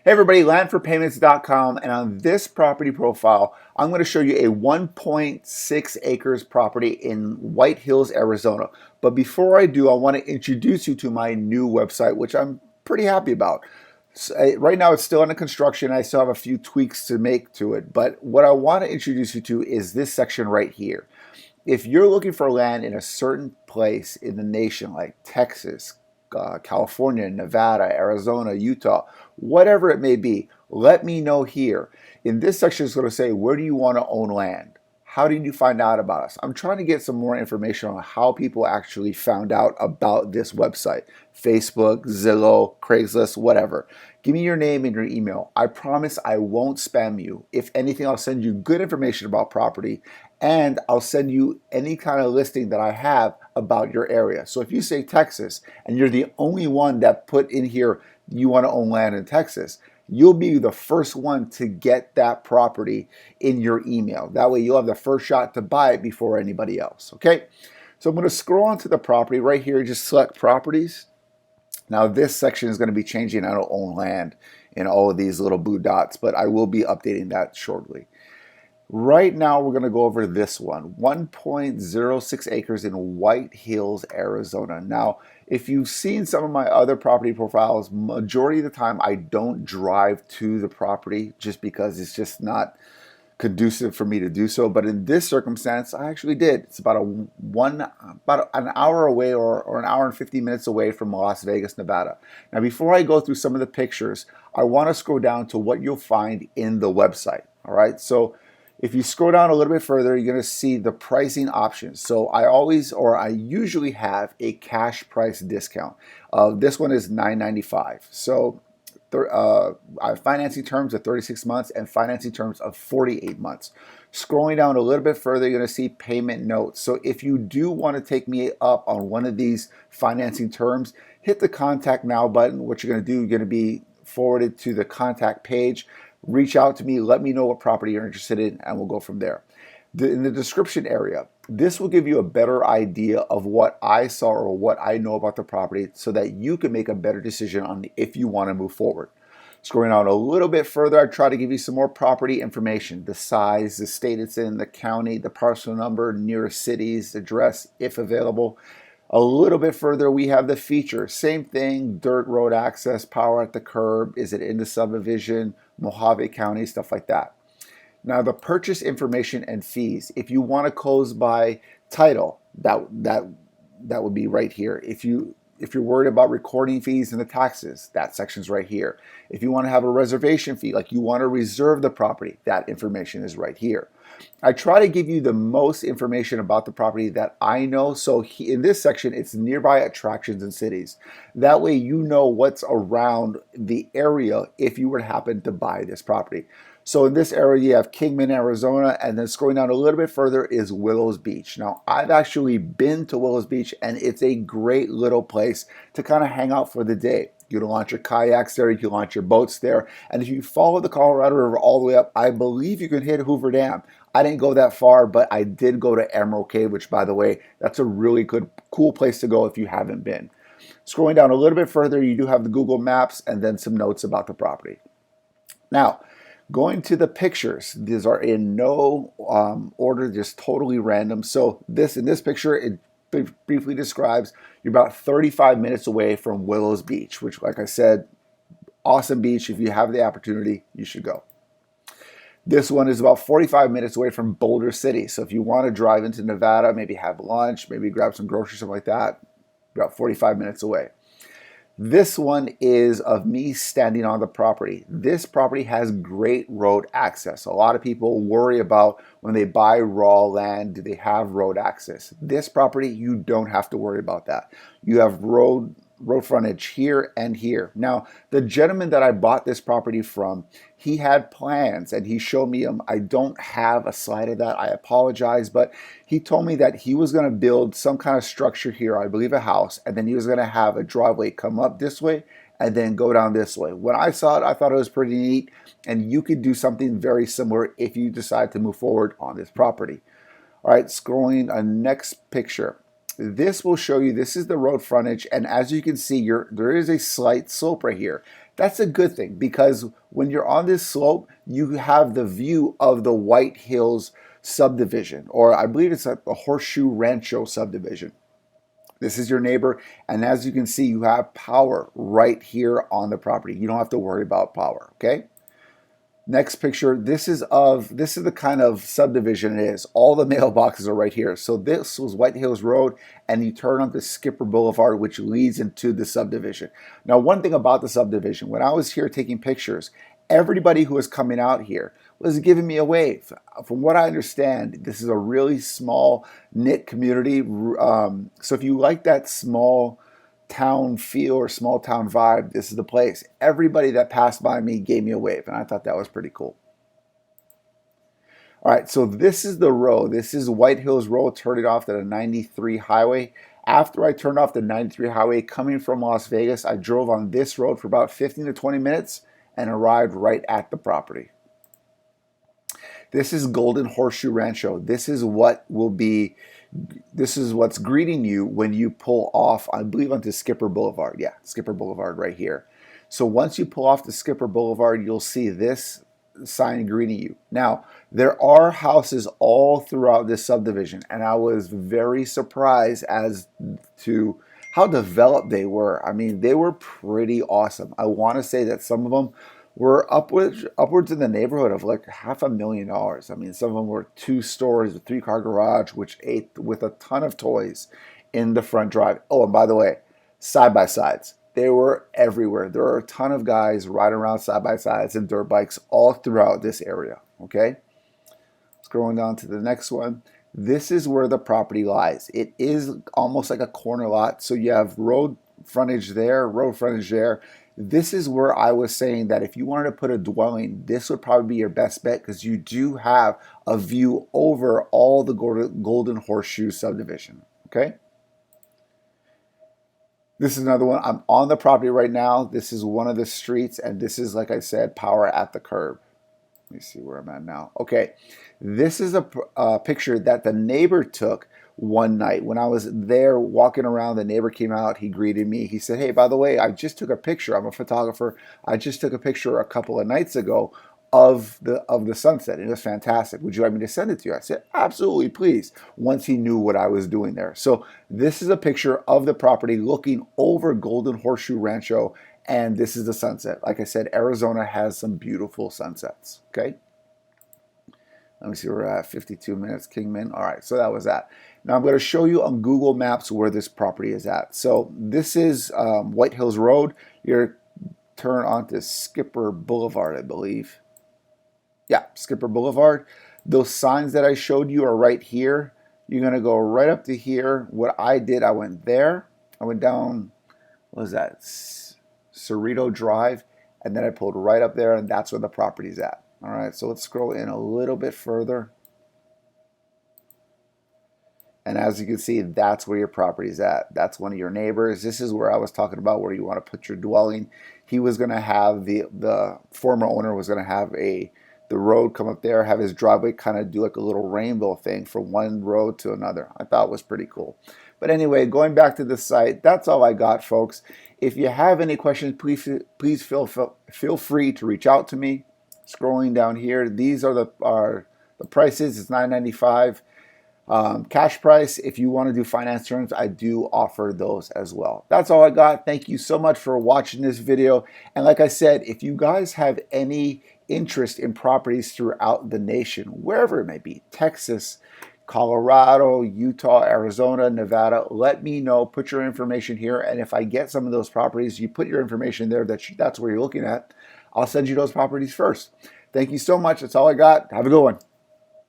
Hey everybody, landforpayments.com, and on this property profile, I'm going to show you a 1.6 acres property in White Hills, Arizona. But before I do, I want to introduce you to my new website, which I'm pretty happy about. Right now it's still under construction. I still have a few tweaks to make to it, but what I want to introduce you to is this section right here. If you're looking for land in a certain place in the nation, like Texas, California, Nevada, Arizona, Utah, whatever it may be, let me know here. In this section, it's going to say, where do you want to own land? How did you find out about us? I'm trying to get some more information on how people actually found out about this website. Facebook, Zillow, Craigslist, whatever. Give me your name and your email. I promise I won't spam you. If anything, I'll send you good information about property, and I'll send you any kind of listing that I have about your area. So if you say Texas and you're the only one that put in here you want to own land in Texas, you'll be the first one to get that property in your email. That way you'll have the first shot to buy it before anybody else, okay? So I'm going to scroll onto the property right here, just select properties. Now this section is going to be changing. I don't own land in all of these little blue dots, but I will be updating that shortly. Right now, we're going to go over this one, 1.06 acres in White Hills, Arizona. Now, if you've seen some of my other property profiles, majority of the time I don't drive to the property just because it's just not conducive for me to do so. But in this circumstance, I actually did. It's about an hour away or an hour and 50 minutes away from Las Vegas, Nevada. Now, before I go through some of the pictures, I want to scroll down to what you'll find in the website. All right, so if you scroll down a little bit further, you're going to see the pricing options. So I usually have a cash price discount. This one is $9.95. So I have financing terms of 36 months and financing terms of 48 months. Scrolling down a little bit further, you're going to see payment notes. So if you do want to take me up on one of these financing terms, hit the contact now button. What you're going to do, you're going to be forwarded to the contact page. Reach out to me, let me know what property you're interested in, and we'll go from there. In the description area, this will give you a better idea of what I saw or what I know about the property so that you can make a better decision on if you want to move forward. Scrolling out a little bit further, I try to give you some more property information, the size, the state it's in, the county, the parcel number, nearest cities, address, if available. A little bit further, we have the feature. Same thing, dirt road access, power at the curb, is it in the subdivision, Mohave County, stuff like that. Now the purchase information and fees. If you want to close by title, that would be right here. If you're worried about recording fees and the taxes, that section's right here. If you want to have a reservation fee, like you want to reserve the property, that information is right here. I try to give you the most information about the property that I know. So in this section, it's nearby attractions and cities. That way you know what's around the area if you were to happen to buy this property. So in this area, you have Kingman, Arizona, and then scrolling down a little bit further is Willows Beach. Now, I've actually been to Willows Beach, and it's a great little place to kind of hang out for the day. You can launch your kayaks there, you can launch your boats there, and if you follow the Colorado River all the way up, I believe you can hit Hoover Dam. I didn't go that far, but I did go to Emerald Cave, which, by the way, that's a really good, cool place to go if you haven't been. Scrolling down a little bit further, you do have the Google Maps and then some notes about the property. Now, going to the pictures, these are in no order, just totally random. So in this picture, it briefly describes you're about 35 minutes away from Willows Beach, which, like I said, awesome beach. If you have the opportunity, you should go. This one is about 45 minutes away from Boulder City. So if you want to drive into Nevada, maybe have lunch, maybe grab some groceries, something like that, about 45 minutes away. This one is of me standing on the property. This property has great road access. A lot of people worry about when they buy raw land, do they have road access? This property, you don't have to worry about that. You have road frontage here and here. Now, the gentleman that I bought this property from, he had plans and he showed me them. I don't have a slide of that. I apologize, but he told me that he was going to build some kind of structure here, I believe a house, and then he was going to have a driveway come up this way and then go down this way. When I saw it, I thought it was pretty neat, and you could do something very similar if you decide to move forward on this property. All right, scrolling a next picture. This will show you, this is the road frontage, and as you can see, there is a slight slope right here. That's a good thing because when you're on this slope, you have the view of the White Hills subdivision, or I believe it's a Horseshoe Rancho subdivision. This is your neighbor, and as you can see, you have power right here on the property. You don't have to worry about power, okay? Next picture, this is the kind of subdivision it is. All the mailboxes are right here. So this was White Hills Road, and you turn onto Skipper Boulevard, which leads into the subdivision. Now, one thing about the subdivision, when I was here taking pictures, everybody who was coming out here was giving me a wave. From what I understand, this is a really small knit community. So if you like that small town feel or small town vibe, this is the place. Everybody that passed by me gave me a wave, and I thought that was pretty cool. All right, so this is the road. This is White Hills Road, turning off to the 93 highway. After I turned off the 93 highway coming from Las Vegas, I drove on this road for about 15 to 20 minutes and arrived right at the property. This is Golden Horseshoe Rancho. This is what's greeting you when you pull off, I believe, onto Skipper Boulevard. Yeah, Skipper Boulevard right here. So once you pull off the Skipper Boulevard, you'll see this sign greeting you. Now, there are houses all throughout this subdivision, and I was very surprised as to how developed they were. I mean, they were pretty awesome. I want to say that some of them were upwards in the neighborhood of like $500,000. I mean, some of them were 2 stories, a 3-car garage, with a ton of toys in the front drive. Oh, and by the way, side-by-sides. They were everywhere. There are a ton of guys riding around side-by-sides and dirt bikes all throughout this area, okay? Scrolling down to the next one. This is where the property lies. It is almost like a corner lot. So you have road frontage there, road frontage there. This is where I was saying that if you wanted to put a dwelling, this would probably be your best bet because you do have a view over all the Golden Horseshoe subdivision, okay? This is another one. I'm on the property right now. This is one of the streets, and this is, like I said, power at the curb. Let me see where I'm at now. Okay, this is a picture that the neighbor took one night. When I was there walking around, the neighbor came out. He greeted me. He said, "Hey, by the way, I just took a picture. I'm a photographer. I just took a picture a couple of nights ago of the sunset. It was fantastic. Would you like me to send it to you?" I said, "Absolutely, please," once he knew what I was doing there. So this is a picture of the property looking over Golden Horseshoe Rancho, and this is the sunset. Like I said, Arizona has some beautiful sunsets, okay? Let me see, we're at 52 minutes, Kingman. All right, so that was that. Now I'm going to show you on Google Maps where this property is at. So this is White Hills Road. You're turn onto Skipper Boulevard, I believe. Yeah, Skipper Boulevard. Those signs that I showed you are right here. You're going to go right up to here. What I did, I went there. I went down, what was that? Cerrito Drive. And then I pulled right up there, and that's where the property's at. All right, so let's scroll in a little bit further. And as you can see, that's where your property's at. That's one of your neighbors. This is where I was talking about where you want to put your dwelling. He was going to have, the former owner was going to have the road come up there, have his driveway kind of do like a little rainbow thing from one road to another. I thought it was pretty cool. But anyway, going back to the site, that's all I got, folks. If you have any questions, please feel free to reach out to me. Scrolling down here, these are the prices. It's $9.95 cash price. If you want to do finance terms, I do offer those as well. That's all I got. Thank you so much for watching this video. And like I said, if you guys have any interest in properties throughout the nation, wherever it may be, Texas, Colorado, Utah, Arizona, Nevada, let me know. Put your information here, and if I get some of those properties, you put your information there, that's where you're looking at, I'll send you those properties first. Thank you so much. That's all I got. Have a good one.